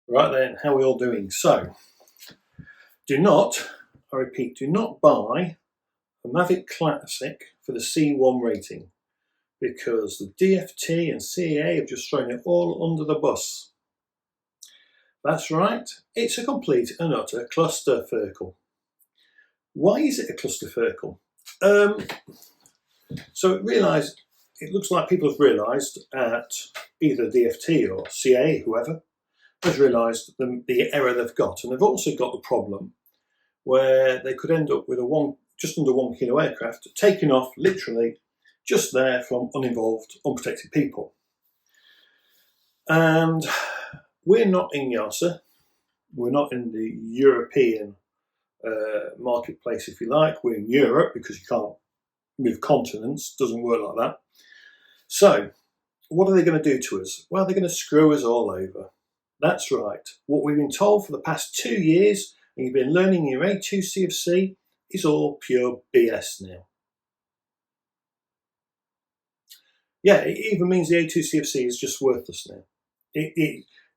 Right then, how are we all doing? So, do not, I repeat, do not buy a Mavic Classic for the C1 rating because the DFT and CAA have just thrown it all under the bus. That's right, it's a complete and utter clusterfuck. Why is it a clusterfuck? So it looks like people have realised at either DFT or CAA, whoever, has realised the error they've got, and they've also got the problem where they could end up with just under 1 kilo aircraft taking off literally just there from uninvolved, unprotected people. And we're not in YASA, we're not in the European marketplace, if you like. We're in Europe because you can't move continents, doesn't work like that. So what are they going to do to us? Well, they're going to screw us all over. That's right. What we've been told for the past 2 years, and you've been learning your A2 CFC, is all pure BS now. Yeah, it even means the A2 CFC is just worthless now.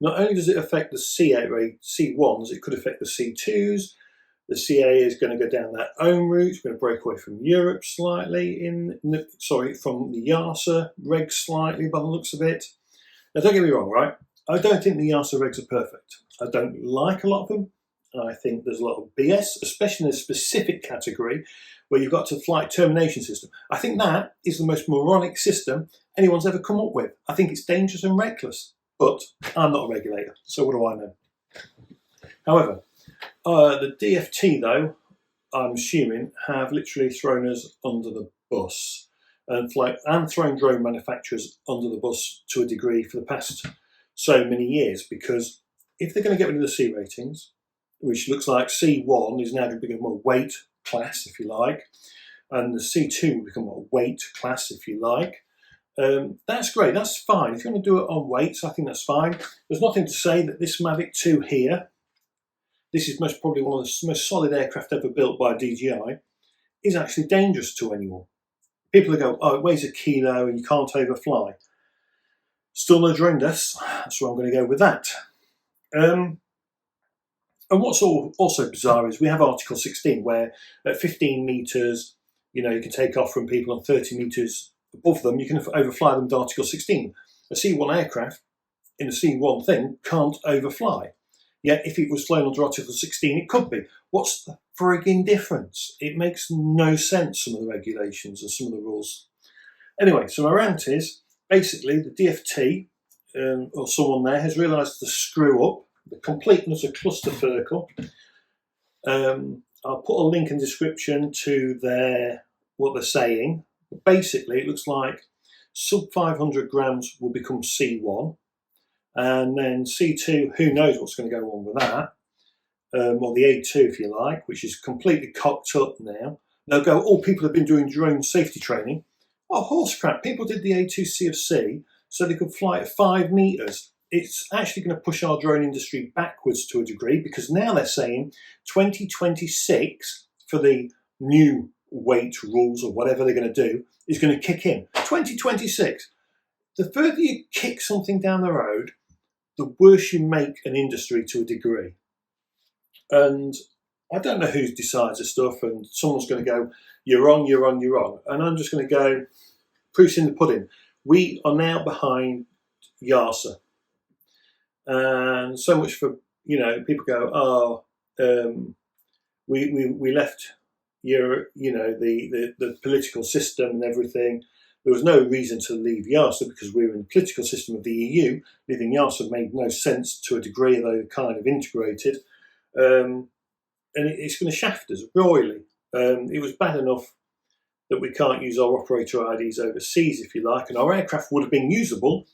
Not only does it affect the C1s, it could affect the C2s. The CAA is going to go down their own route. We're going to break away from Europe slightly, from the YASA regs slightly by the looks of it. Now, don't get me wrong, right? I don't think the YASA regs are perfect. I don't like a lot of them. I think there's a lot of BS, especially in a specific category where you've got a flight termination system. I think that is the most moronic system anyone's ever come up with. I think it's dangerous and reckless, but I'm not a regulator, so what do I know? However, the DFT, though, I'm assuming, have literally thrown us under the bus and thrown drone manufacturers under the bus to a degree for the past so many years, because if they're going to get rid of the C ratings, which looks like C1 is now going to become a weight class, if you like, and the C2 will become a weight class, if you like, that's great, that's fine. If you want to do it on weights, I think that's fine. There's nothing to say that this Mavic 2 here, this is most probably one of the most solid aircraft ever built by DJI, is actually dangerous to anyone. People will go, oh, it weighs 1 kilo and you can't overfly. Still no drone deaths, that's why I'm going to go with that. And what's also bizarre is we have Article 16, where at 15 metres, you can take off from people, and 30 metres above them, you can overfly them with Article 16. A C1 aircraft in a C1 thing can't overfly. Yet if it was flown under Article 16, it could be. What's the frigging difference? It makes no sense, some of the regulations and some of the rules. Anyway, so my rant is, basically, the DFT or someone there has realised the screw up, the complete and utter clusterfuck. I'll put a link in the description to what they're saying. Basically, it looks like sub 500 grams will become C1. And then C2, who knows what's going to go on with that, or the A2 if you like, which is completely cocked up now. They'll go, oh, people have been doing drone safety training. Oh, horse crap, people did the A2 CFC so they could fly at 5 metres. It's actually going to push our drone industry backwards to a degree, because now they're saying 2026 for the new weight rules or whatever they're going to do is going to kick in. 2026. The further you kick something down the road, the worse you make an industry to a degree. And I don't know who decides this stuff, and someone's going to go, you're wrong, you're wrong, you're wrong. And I'm just going to go, proof's in the pudding. We are now behind YASA. And so much for, people go, we left the political system and everything. There was no reason to leave YASA because we were in the political system of the EU. Leaving YASA made no sense to a degree, though kind of integrated. And it's going to shaft us royally. It was bad enough that we can't use our operator IDs overseas, if you like, and our aircraft would have been usable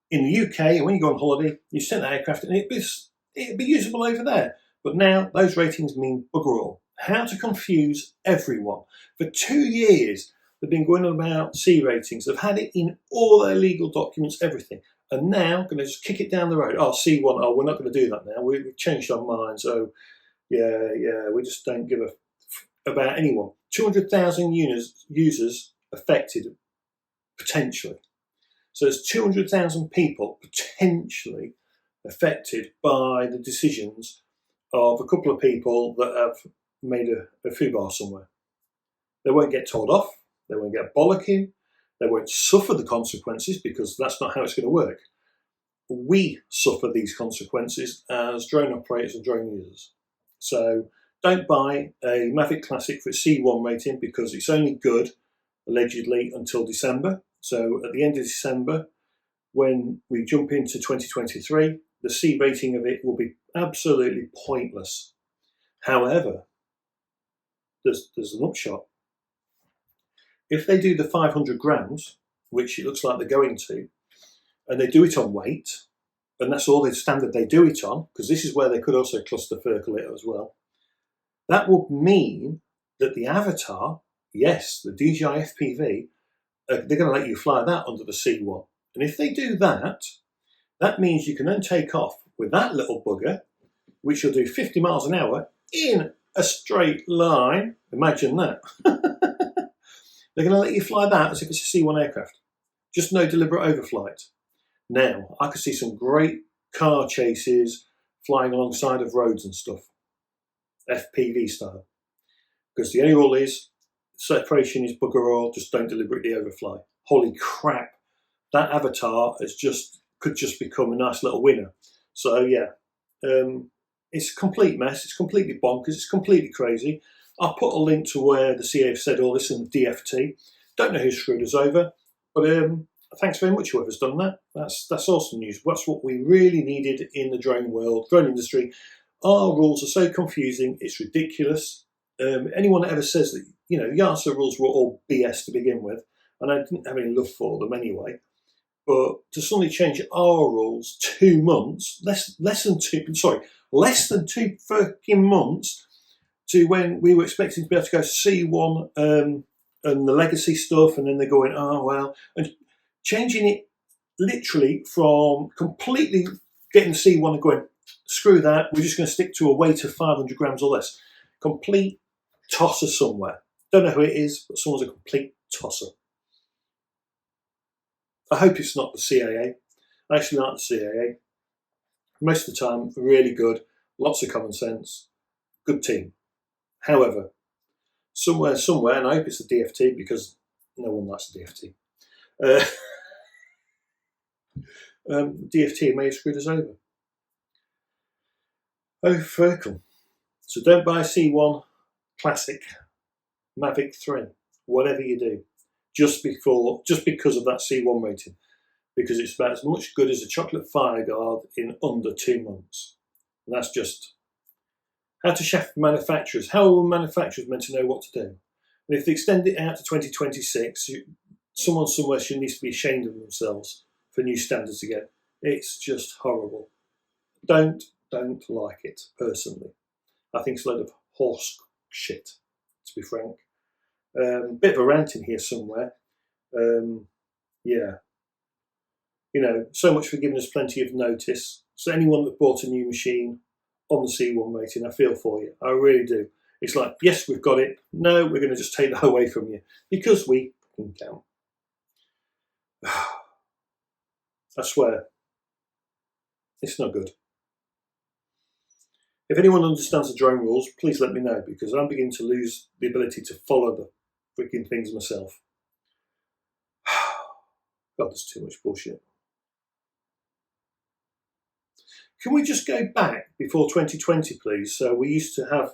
in the UK. And when you go on holiday, you send that aircraft and it'd be usable over there. But now those ratings mean bugger all. How to confuse everyone. For 2 years, they've been going on about C ratings. They've had it in all their legal documents, everything. And now, going to just kick it down the road. Oh, C1, oh, we're not going to do that now. We've changed our minds. So, yeah, we just don't give a about anyone. 200,000 users affected, potentially. So there's 200,000 people potentially affected by the decisions of a couple of people that have made a foobar somewhere. They won't get told off, they won't get bollocking, they won't suffer the consequences because that's not how it's going to work. We suffer these consequences as drone operators and drone users. So don't buy a Mavic Classic for its C1 rating because it's only good, allegedly, until December. So at the end of December, when we jump into 2023, the C rating of it will be absolutely pointless. However, there's an upshot. If they do the 500 grams, which it looks like they're going to, and they do it on weight, and that's all the standard they do it on, because this is where they could also cluster Ferkel it as well, that would mean that the Avata, yes, the DJI FPV, they're going to let you fly that under the C1. And if they do that, that means you can then take off with that little bugger, which will do 50 miles an hour in a straight line. Imagine that. They're going to let you fly that as if it's a C1 aircraft. Just no deliberate overflight. Now, I could see some great car chases flying alongside of roads and stuff, FPV style. Because the only rule is, separation is bugger all, just don't deliberately overfly. Holy crap, that Avatar could just become a nice little winner. So yeah, it's a complete mess, it's completely bonkers, it's completely crazy. I'll put a link to where the CAA have said all this in the DFT. Don't know who screwed us over, but thanks very much whoever's done that. That's awesome news. That's what we really needed in the drone world, drone industry. Our rules are so confusing, it's ridiculous. Anyone that ever says that, YASA rules were all BS to begin with, and I didn't have any love for them anyway. But to suddenly change our rules 2 months, less than two fucking months to when we were expecting to be able to go C1 and the legacy stuff, and then they're going, oh well, and changing it literally from completely getting C1 and going, screw that, we're just going to stick to a weight of 500 grams or less. Complete tosser somewhere. Don't know who it is, but someone's a complete tosser. I hope it's not the CAA. I actually like the CAA. Most of the time, really good, lots of common sense, good team. However, somewhere, and I hope it's the DFT because no one likes the DFT. DFT may have screwed us over. Oh, Ferkel. So don't buy C1 Classic, Mavic 3, whatever you do, just because of that C1 rating, because it's about as much good as a chocolate fireguard in under 2 months. And that's just how to shaft manufacturers. How are manufacturers meant to know what to do? And if they extend it out to 2026, someone somewhere should need to be ashamed of themselves for new standards again. It's just horrible. Don't like it, personally. I think it's a load of horse shit, to be frank. Bit of a rant in here somewhere. Yeah. So much for giving us plenty of notice. So anyone that bought a new machine on the C1 rating, I feel for you. I really do. It's like, yes, we've got it. No, we're going to just take that away from you because we can count. I swear, it's not good. If anyone understands the drone rules, please let me know, because I'm beginning to lose the ability to follow the freaking things myself. God, there's too much bullshit. Can we just go back before 2020, please? So we used to have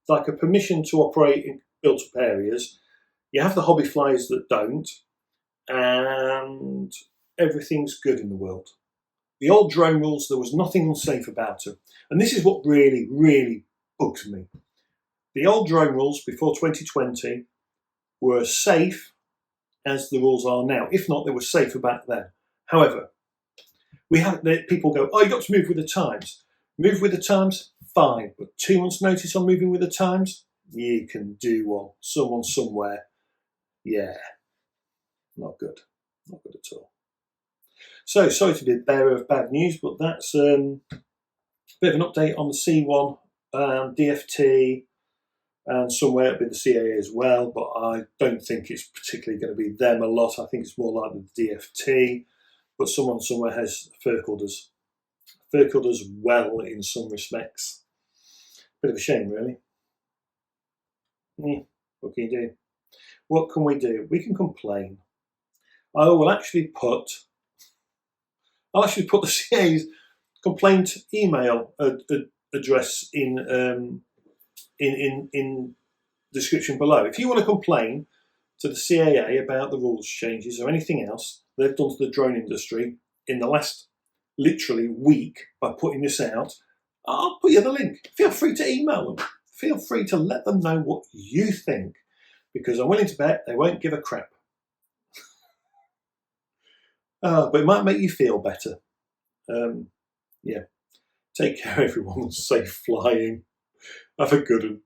a permission to operate in built-up areas. You have the hobby flyers that don't, and everything's good in the world. The old drone rules, there was nothing unsafe about them. And this is what really, really bugs me. The old drone rules before 2020 were as safe as the rules are now. If not, they were safer back then. However, people go, oh, you got to move with the times. Move with the times, fine. But 2 months notice on moving with the times, you can do one. Someone somewhere. Yeah. Not good. Not good at all. So, sorry to be a bearer of bad news, but that's a bit of an update on the C1, DFT, and somewhere it'll be the CAA as well, but I don't think it's particularly going to be them a lot. I think it's more like the DFT, but someone somewhere has Ferkeled us. vehicle does well in some respects. Bit of a shame, really. What can you do? What can we do? We can complain. I'll actually put the CA's complaint email address in description below. If you want to complain to the CAA about the rules changes or anything else they've done to the drone industry in the last literally week by putting this out, I'll put you the link. Feel free to email them. Feel free to let them know what you think, because I'm willing to bet they won't give a crap. But it might make you feel better. Yeah. Take care, everyone. Safe flying. Have a good one.